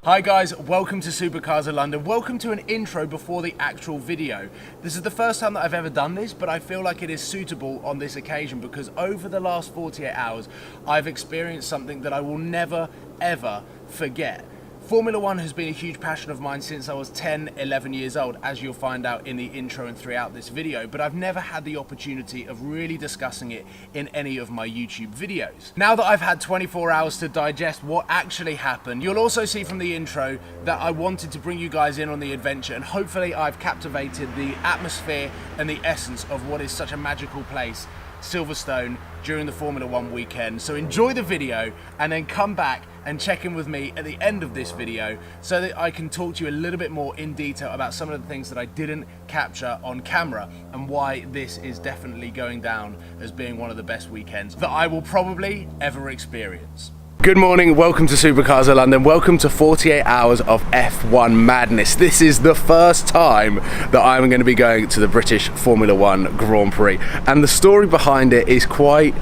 Hi guys, welcome to Supercars of London. Welcome to an intro before the actual video. This is the first time that I've ever done this, but I feel like it is suitable on this occasion because over the last 48 hours, I've experienced something that I will never, ever forget. Formula One has been a huge passion of mine since I was 10, 11 years old, as you'll find out in the intro and throughout this video, but I've never had the opportunity of really discussing it in any of my YouTube videos. Now that I've had 24 hours to digest what actually happened, you'll also see from the intro that I wanted to bring you guys in on the adventure, and hopefully I've captivated the atmosphere and the essence of what is such a magical place, Silverstone, during the Formula One weekend. So enjoy the video and then come back and check in with me at the end of this video so that I can talk to you a little bit more in detail about some of the things that I didn't capture on camera and why this is definitely going down as being one of the best weekends that I will probably ever experience. Good morning, welcome to Supercars of London. Welcome to 48 hours of F1 madness. This is the first time that I'm going to be going to the British Formula One Grand Prix. And the story behind it is quite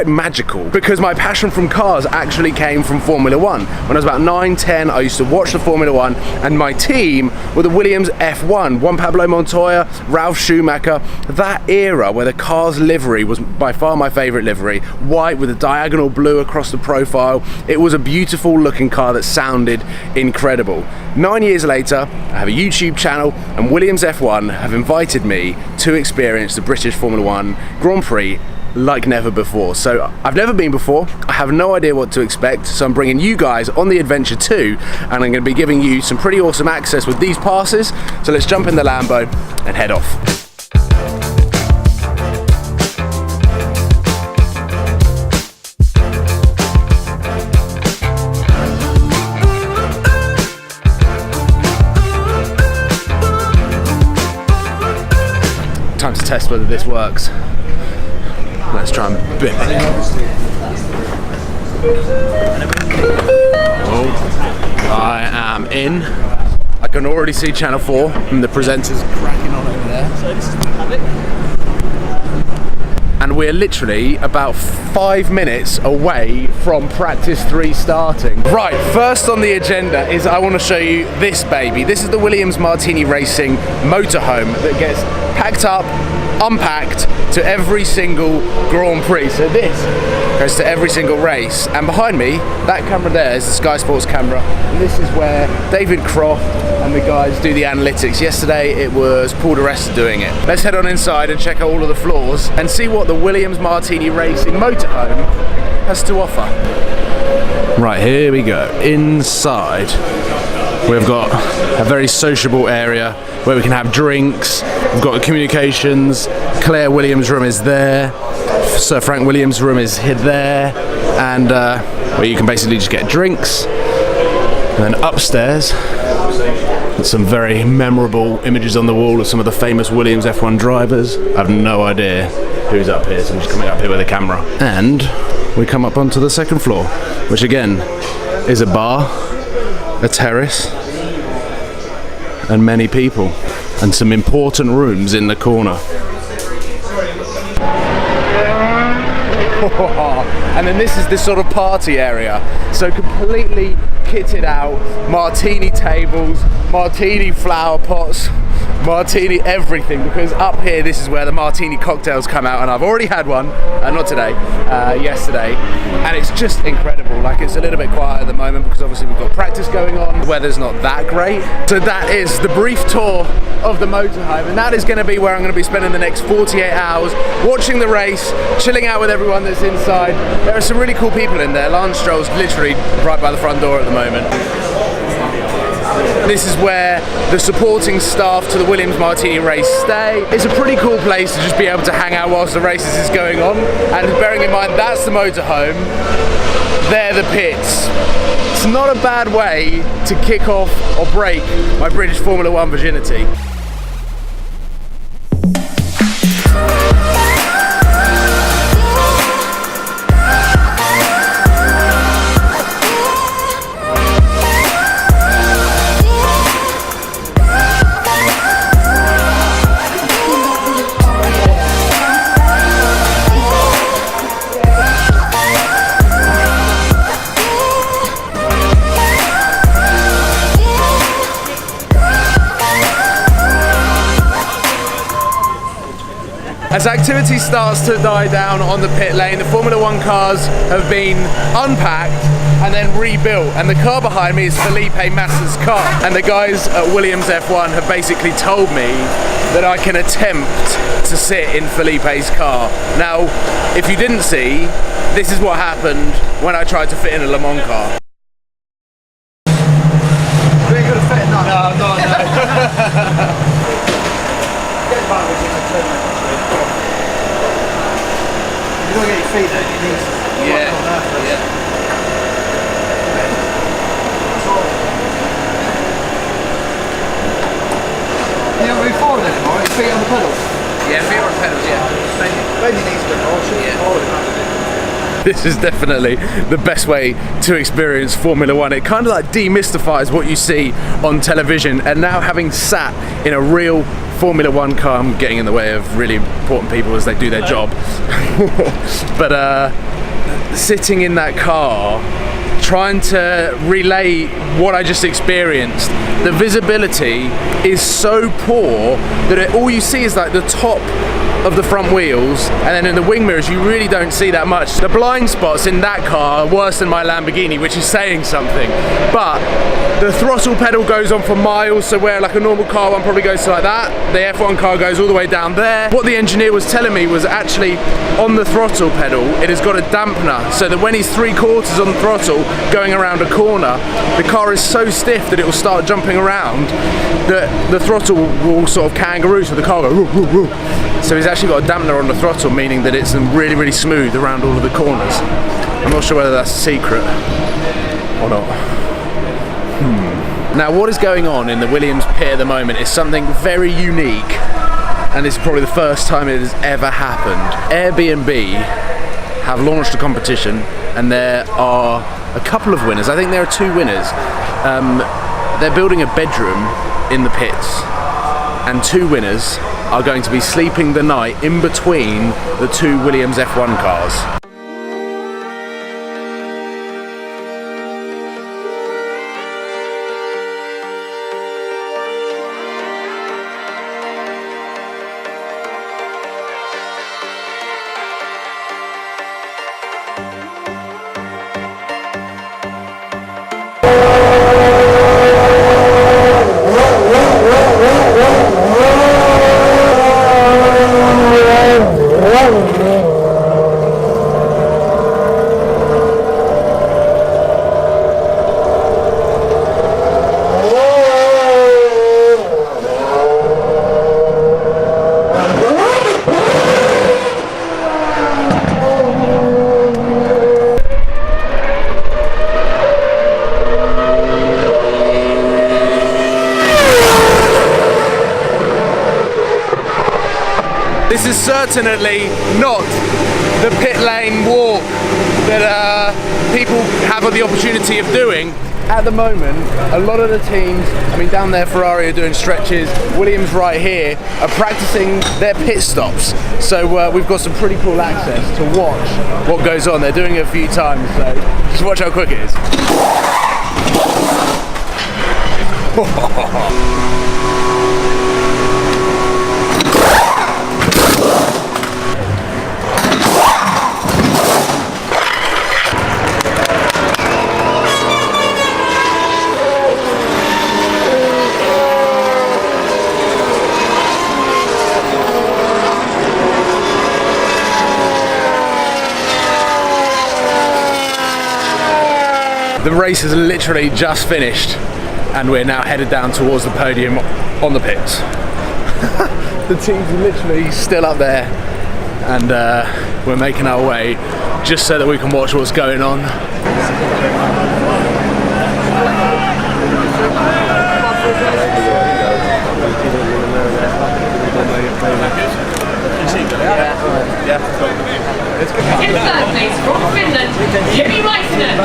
magical because my passion from cars actually came from Formula One. When I was about 9, 10, I used to watch the Formula One and my team were the Williams F1. Juan Pablo Montoya, Ralf Schumacher, that era where the car's livery was by far my favourite livery. White with a diagonal blue across the profile. It was a beautiful looking car that sounded incredible. 9 years later, I have a YouTube channel and Williams F1 have invited me to experience the British Formula One Grand Prix like never before. So I've never been before, I have no idea what to expect, so I'm bringing you guys on the adventure too, and I'm going to be giving you some pretty awesome access with these passes. So let's jump in the Lambo and head off. Time to test whether this works. Let's try and bip it. Oh, I am in. I can already see Channel 4 and the presenters cracking on over there. So this is the paddock. And we're literally about 5 minutes away from practice 3 starting. Right, first on the agenda is I want to show you this baby. This is the Williams Martini Racing motorhome that gets packed up, unpacked to every single Grand Prix. So this goes to every single race. And behind me, that camera there is the Sky Sports camera. And this is where David Croft and the guys do the analytics. Yesterday it was Paul di Resta doing it. Let's head on inside and check out all of the floors and see what the Williams Martini Racing motorhome has to offer. Right, here we go. Inside, we've got a very sociable area where we can have drinks. We've got the communications. Claire Williams' room is there. Sir Frank Williams' room is here there, and where you can basically just get drinks. And then upstairs, some very memorable images on the wall of some of the famous Williams F1 drivers. I have no idea who's up here, so I'm just coming up here with a camera. And we come up onto the second floor, which again is a bar, a terrace, and many people, and some important rooms in the corner. And then this is this sort of party area, so completely kitted out, martini tables, martini flower pots, martini everything, because up here this is where the martini cocktails come out, and I've already had one, not today, yesterday, and it's just incredible. Like, it's a little bit quiet at the moment because obviously we've got practice going on, the weather's not that great. So that is the brief tour of the motorhome, and that is going to be where I'm going to be spending the next 48 hours, watching the race, chilling out with everyone that's inside. There are some really cool people in there. Lance Stroll's literally right by the front door at the moment. This is where the supporting staff to the Williams Martini race stay. It's a pretty cool place to just be able to hang out whilst the races is going on. And bearing in mind that's the motorhome, they're the pits. It's not a bad way to kick off or break my British Formula One virginity. As activity starts to die down on the pit lane, the Formula One cars have been unpacked and then rebuilt, and the car behind me is Felipe Massa's car, and the guys at Williams F1 have basically told me that I can attempt to sit in Felipe's car. Now, if you didn't see, this is what happened when I tried to fit in a Le Mans car. You ain't gonna fit in that. No. You don't get your feet there, your knees. Yeah. You don't move forward anymore, your feet on the pedals. Yeah, feet on the pedals, yeah. Bend your knees a bit more, shift forward. This is definitely the best way to experience Formula One. It kind of like demystifies what you see on television, and now having sat in a real Formula One car, I'm getting in the way of really important people as they do their job. But sitting in that car, trying to relay what I just experienced, the visibility is so poor that all you see is like the top of the front wheels, and then in the wing mirrors you really don't see that much. The blind spots in that car are worse than my Lamborghini, which is saying something. But the throttle pedal goes on for miles, so where like a normal car one probably goes to like that, the F1 car goes all the way down there. What the engineer was telling me was actually on the throttle pedal it has got a dampener, so that when he's 3/4 on the throttle going around a corner, the car is so stiff that it will start jumping around that the throttle will sort of kangaroo, so the car will go woo, woo, woo. So he's actually got a dampener on the throttle, meaning that it's really, really smooth around all of the corners. I'm not sure whether that's a secret or not. Now, what is going on in the Williams pit at the moment is something very unique, and it's probably the first time it has ever happened. Airbnb have launched a competition, and there are a couple of winners. I think there are 2 winners. They're building a bedroom in the pits, and 2 winners are going to be sleeping the night in between the 2 Williams F1 cars. This is certainly not the pit lane walk that people have the opportunity of doing. At the moment, a lot of the teams, I mean down there Ferrari are doing stretches, Williams right here are practicing their pit stops. So we've got some pretty cool access to watch what goes on. They're doing it a few times, so just watch how quick it is. The race has literally just finished and we're now headed down towards the podium on the pits. The team's literally still up there and we're making our way just so that we can watch what's going on. In third place from Finland, Jimmy Meissner.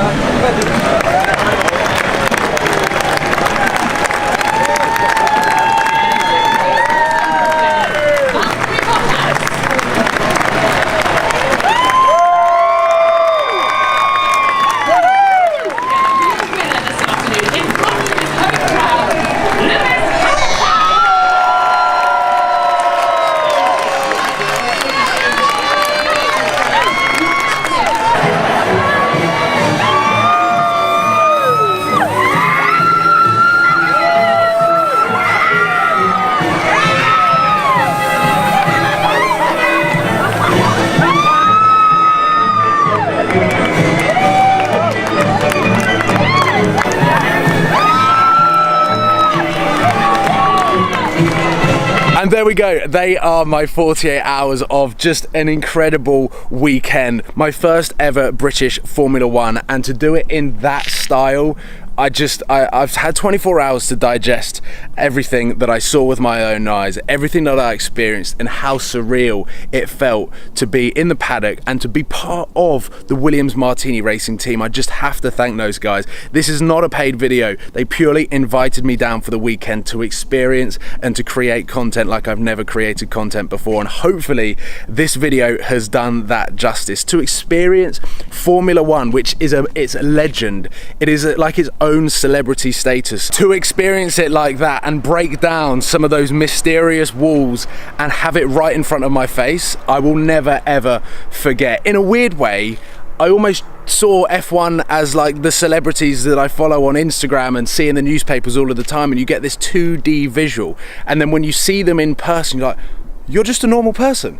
And there we go. They are my 48 hours of just an incredible weekend. My first ever British Formula One, and to do it in that style, I've had 24 hours to digest everything that I saw with my own eyes, everything that I experienced, and how surreal it felt to be in the paddock and to be part of the Williams Martini racing team. I just have to thank those guys. This is not a paid video. They purely invited me down for the weekend to experience and to create content like I've never created content before, and hopefully this video has done that justice. To experience Formula One, which is it's a legend. It is like its own celebrity status. To experience it like that and break down some of those mysterious walls and have it right in front of my face, I will never ever forget. In a weird way, I almost saw F1 as like the celebrities that I follow on Instagram and see in the newspapers all of the time, and you get this 2D visual, and then when you see them in person, you're like, you're just a normal person.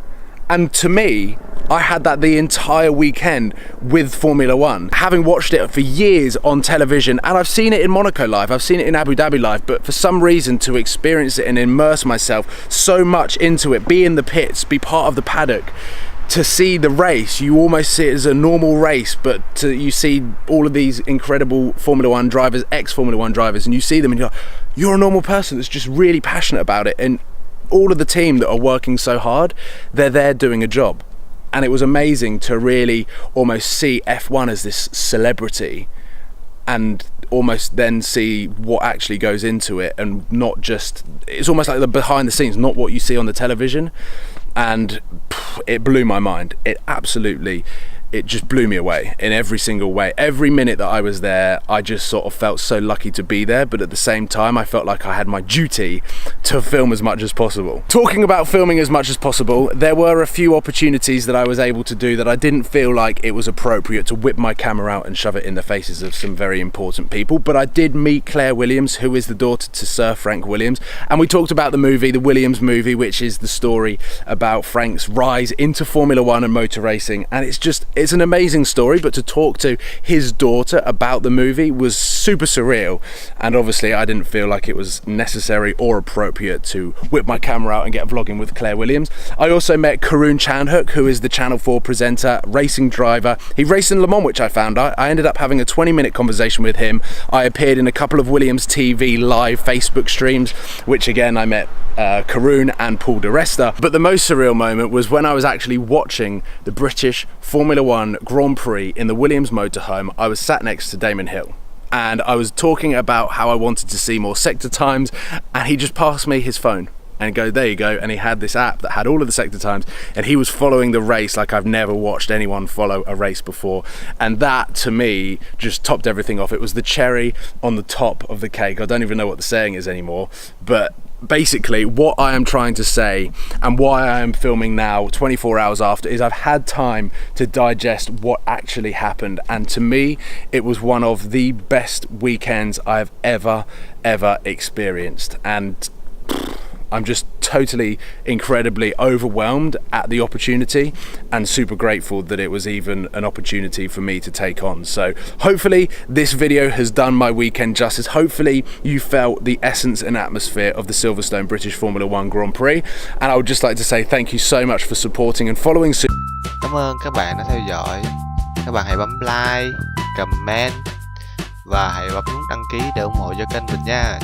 And to me, I had that the entire weekend with Formula One, having watched it for years on television, and I've seen it in Monaco live, I've seen it in Abu Dhabi live, but for some reason to experience it and immerse myself so much into it, be in the pits, be part of the paddock, to see the race, you almost see it as a normal race, but you see all of these incredible Formula One drivers, ex-Formula One drivers, and you see them and you're a normal person that's just really passionate about it, and all of the team that are working so hard, they're there doing a job. And it was amazing to really almost see F1 as this celebrity and almost then see what actually goes into it, and not just, it's almost like the behind the scenes, not what you see on the television. And it blew my mind. It just blew me away in every single way. Every minute that I was there, I just sort of felt so lucky to be there, but at the same time, I felt like I had my duty to film as much as possible. Talking about filming as much as possible, there were a few opportunities that I was able to do that I didn't feel like it was appropriate to whip my camera out and shove it in the faces of some very important people, but I did meet Claire Williams, who is the daughter to Sir Frank Williams, and we talked about the movie, the Williams movie, which is the story about Frank's rise into Formula One and motor racing, and it's an amazing story, but to talk to his daughter about the movie was super surreal, and obviously I didn't feel like it was necessary or appropriate to whip my camera out and get vlogging with Claire Williams. I also met Karun Chandhook, who is the Channel 4 presenter, racing driver. He raced in Le Mans, which I found out. I ended up having a 20-minute conversation with him. I appeared in a couple of Williams TV live Facebook streams, which again I met Karun and Paul di Resta. But the most surreal moment was when I was actually watching the British Formula One Grand Prix in the Williams motorhome. I was sat next to Damon Hill, and I was talking about how I wanted to see more sector times, and he just passed me his phone and go, there you go, and he had this app that had all of the sector times, and he was following the race like I've never watched anyone follow a race before, and that to me just topped everything off. It was the cherry on the top of the cake. I don't even know what the saying is anymore, but basically what I am trying to say and why I am filming now 24 hours after is I've had time to digest what actually happened, and to me it was one of the best weekends I've ever experienced, and I'm just totally incredibly overwhelmed at the opportunity and super grateful that it was even an opportunity for me to take on. So hopefully this video has done my weekend justice. Hopefully you felt the essence and atmosphere of the Silverstone British Formula One Grand Prix, and I would just like to say thank you so much for supporting and following. Cảm ơn các bạn đã theo dõi. Các bạn hãy bấm like, comment và hãy bấm nút đăng ký để ủng hộ cho kênh mình nha.